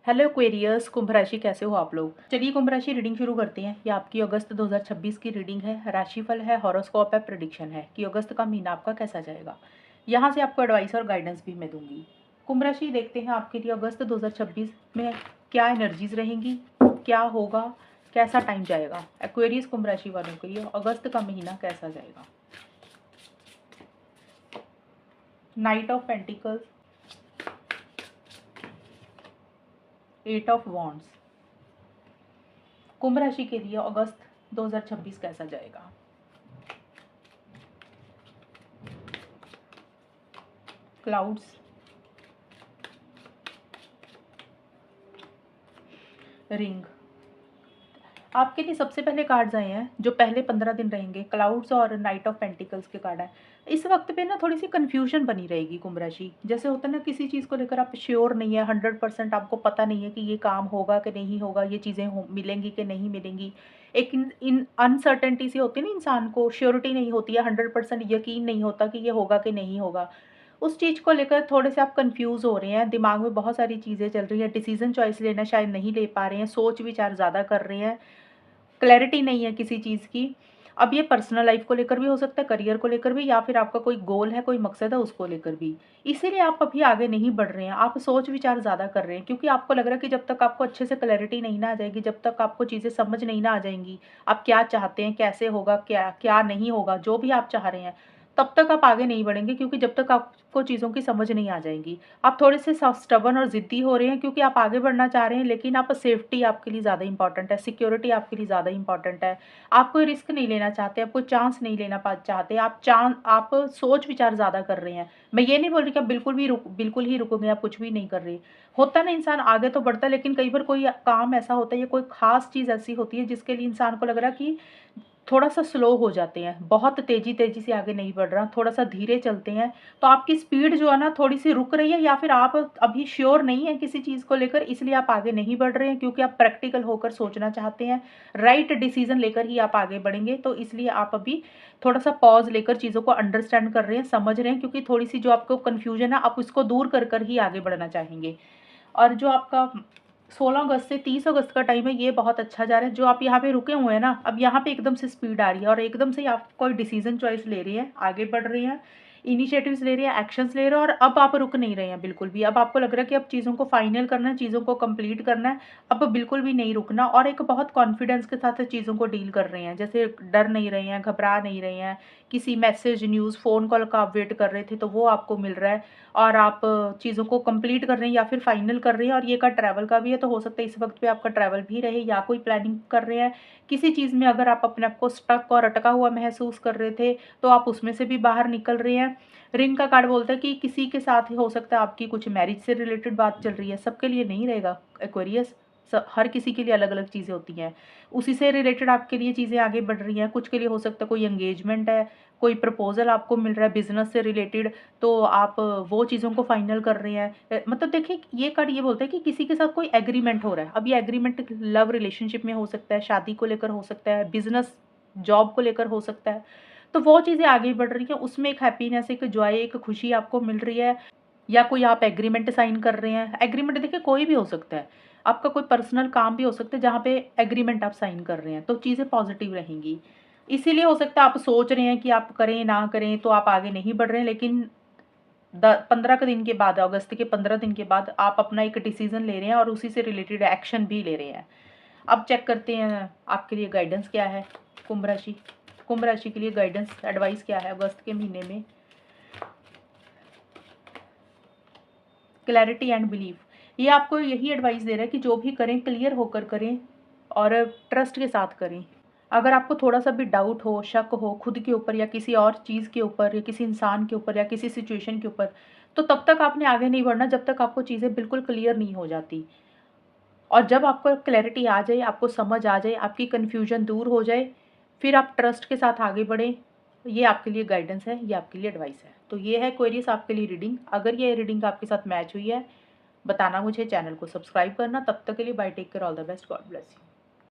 Hello Aquarius, कुंभ राशि कैसे हो आप लोग। चलिए कुंभ राशि रीडिंग शुरू करते हैं। ये आपकी अगस्त 2026 की रीडिंग है। राशिफल है, हॉरोस्कोप है, प्रेडिक्शन है कि अगस्त का महीना आपका कैसा जाएगा। यहाँ से आपको एडवाइस और गाइडेंस भी मैं दूंगी। कुंभ राशि देखते हैं आपके लिए अगस्त 2026 में क्या एनर्जीज रहेंगी, क्या होगा, कैसा टाइम जाएगा। एक्वेरियस कुंभ राशि वालों के लिए अगस्त का महीना कैसा जाएगा। Knight of pentacles, 8 of wands. Kumbh राशि के लिए अगस्त 2026 कैसा जाएगा। Clouds, ring. आपके लिए सबसे पहले कार्ड्स आए हैं जो पहले 15 दिन रहेंगे, क्लाउड्स और नाइट ऑफ पेंटिकल्स के कार्ड है। इस वक्त पे ना थोड़ी सी कन्फ्यूजन बनी रहेगी कुंभ राशि। जैसे होता है ना, किसी चीज़ को लेकर आप श्योर नहीं है, 100% आपको पता नहीं है कि ये काम होगा कि नहीं होगा, ये चीज़ें मिलेंगी कि नहीं मिलेंगी। एक इन अनसर्टेनिटी सी होती है ना, इंसान को श्योरिटी नहीं होती है, 100% यकीन नहीं होता कि ये होगा कि नहीं होगा। उस चीज़ को लेकर थोड़े से आप कंफ्यूज हो रहे हैं, दिमाग में बहुत सारी चीज़ें चल रही हैं, डिसीजन चॉइस लेना शायद नहीं ले पा रहे हैं, सोच विचार ज़्यादा कर रहे हैं, क्लैरिटी नहीं है किसी चीज़ की। अब ये पर्सनल लाइफ को लेकर भी हो सकता है, करियर को लेकर भी, या फिर आपका कोई गोल है, कोई मकसद है, उसको लेकर भी। इसीलिए आप अभी आगे नहीं बढ़ रहे हैं, आप सोच विचार ज़्यादा कर रहे हैं, क्योंकि आपको लग रहा है कि जब तक आपको अच्छे से क्लैरिटी नहीं ना आ जाएगी, जब तक आपको चीज़ें समझ नहीं ना आ जाएंगी, आप क्या चाहते हैं, कैसे होगा, क्या क्या नहीं होगा, जो भी आप चाह रहे हैं, तब तक आप आगे नहीं बढ़ेंगे, क्योंकि जब तक आपको चीज़ों की समझ नहीं आ जाएंगी। आप थोड़े से स्टबर्न और ज़िद्दी हो रहे हैं, क्योंकि आप आगे बढ़ना चाह रहे हैं, लेकिन आप सेफ्टी आपके लिए ज़्यादा इंपॉर्टेंट है, सिक्योरिटी आपके लिए ज़्यादा इंपॉर्टेंट है। आप कोई रिस्क नहीं लेना चाहते, आप कोई चांस नहीं लेना चाहते, आप सोच विचार ज़्यादा कर रहे हैं। मैं ये नहीं बोल रही कि आप बिल्कुल ही रुकोगे, आप कुछ भी नहीं कर रहे। होता है ना, इंसान आगे तो बढ़ता है, लेकिन कई बार कोई काम ऐसा होता है या कोई खास चीज़ ऐसी होती है जिसके लिए इंसान को लग रहा है कि थोड़ा-सा स्लो हो जाते हैं, बहुत तेज़ी-तेज़ी से आगे नहीं बढ़ रहा, थोड़ा-सा धीरे चलते हैं, तो आपकी स्पीड जो है ना थोड़ी-सी रुक रही है, या फिर आप अभी श्योर नहीं हैं किसी चीज़ को लेकर, इसलिए आप आगे नहीं बढ़ रहे हैं, क्योंकि आप प्रैक्टिकल होकर सोचना चाहते हैं, राइट डिसीज़न लेकर ही आप आगे बढ़ेंगे। तो इसलिए आप अभी थोड़ा-सा पॉज़ लेकर चीज़ों को अंडरस्टैंड कर रहे हैं, समझ रहे हैं, क्योंकि थोड़ी-सी जो आपको कन्फ्यूज़न है, आप उसको दूर कर ही आगे बढ़ना चाहेंगे। और जो आपका 16 अगस्त से 30 अगस्त का टाइम है, ये बहुत अच्छा जा रहा है। जो आप यहाँ पे रुके हुए हैं ना, अब यहाँ पे एकदम से स्पीड आ रही है और एकदम से आप कोई डिसीजन चॉइस ले रही हैं, आगे बढ़ रही हैं, इनिशिएटिव्स ले रही हैं, एक्शंस ले रहे हैं, और अब आप रुक नहीं रहे हैं बिल्कुल भी। अब आपको लग रहा है कि अब चीज़ों को फाइनल करना है, चीज़ों को कंप्लीट करना है, अब बिल्कुल भी नहीं रुकना, और एक बहुत कॉन्फिडेंस के साथ चीज़ों को डील कर रहे हैं। जैसे डर नहीं रहे हैं, घबरा नहीं रहे हैं, किसी मैसेज, न्यूज़, फ़ोन कॉल का आप वेट कर रहे थे तो वो आपको मिल रहा है, और आप चीज़ों को कंप्लीट कर रहे हैं या फिर फाइनल कर रहे हैं। और ये का ट्रैवल का भी है, तो हो सकता है इस वक्त पे आपका ट्रैवल भी रहे, या कोई प्लानिंग कर रहे हैं किसी चीज़ में। अगर आप अपने आप को स्टक और अटका हुआ महसूस कर रहे थे, तो आप उसमें से भी बाहर निकल रहे हैं। रिंग का कार्ड बोलता है कि किसी के साथ हो सकता है आपकी कुछ मैरिज से रिलेटेड बात चल रही है, सबके लिए नहीं रहेगा एक्वेरियस, हर किसी के लिए अलग अलग चीज़ें होती हैं, उसी से रिलेटेड आपके लिए चीज़ें आगे बढ़ रही हैं। कुछ के लिए हो सकता है कोई एंगेजमेंट है, कोई प्रपोजल आपको मिल रहा है बिजनेस से रिलेटेड, तो आप वो चीज़ों को फाइनल कर रहे हैं। मतलब देखिए, ये कार्ड ये बोलता है कि किसी के साथ कोई एग्रीमेंट हो रहा है। अब ये एग्रीमेंट लव रिलेशनशिप में हो सकता है, शादी को लेकर हो सकता है, बिजनेस जॉब को लेकर हो सकता है। तो वो चीज़ें आगे बढ़ रही हैं, उसमें एक हैप्पीनेस, एक जॉय, एक खुशी आपको मिल रही है। या कोई आप एग्रीमेंट साइन कर रहे हैं, एग्रीमेंट देखिए कोई भी हो सकता है, आपका कोई पर्सनल काम भी हो सकता है जहाँ पे एग्रीमेंट आप साइन कर रहे हैं, तो चीज़ें पॉजिटिव रहेंगी। इसीलिए हो सकता है आप सोच रहे हैं कि आप करें ना करें, तो आप आगे नहीं बढ़ रहे हैं, लेकिन 15 के दिन के बाद, अगस्त के 15 दिन के बाद आप अपना एक डिसीजन ले रहे हैं और उसी से रिलेटेड एक्शन भी ले रहे हैं। अब चेक करते हैं आपके लिए गाइडेंस क्या है। कुंभ राशि, कुंभ राशि के लिए गाइडेंस एडवाइस क्या है अगस्त के महीने में। क्लैरिटी एंड बिलीफ, ये आपको यही एडवाइस दे रहा है कि जो भी करें क्लियर होकर करें और ट्रस्ट के साथ करें। अगर आपको थोड़ा सा भी डाउट हो, शक हो खुद के ऊपर या किसी और चीज़ के ऊपर या किसी इंसान के ऊपर या किसी सिचुएशन के ऊपर, तो तब तक आपने आगे नहीं बढ़ना जब तक आपको चीज़ें बिल्कुल क्लियर नहीं हो जाती। और जब आपको क्लैरिटी आ जाए, आपको समझ आ जाए, आपकी कन्फ्यूजन दूर हो जाए, फिर आप ट्रस्ट के साथ आगे बढ़ें। ये आपके लिए गाइडेंस है, ये आपके लिए एडवाइस है। तो ये है क्वेरीज आपके लिए रीडिंग। अगर ये रीडिंग आपके साथ मैच हुई है, बताना मुझे, चैनल को सब्सक्राइब करना। तब तक के लिए bye, take care, all the best, God bless you.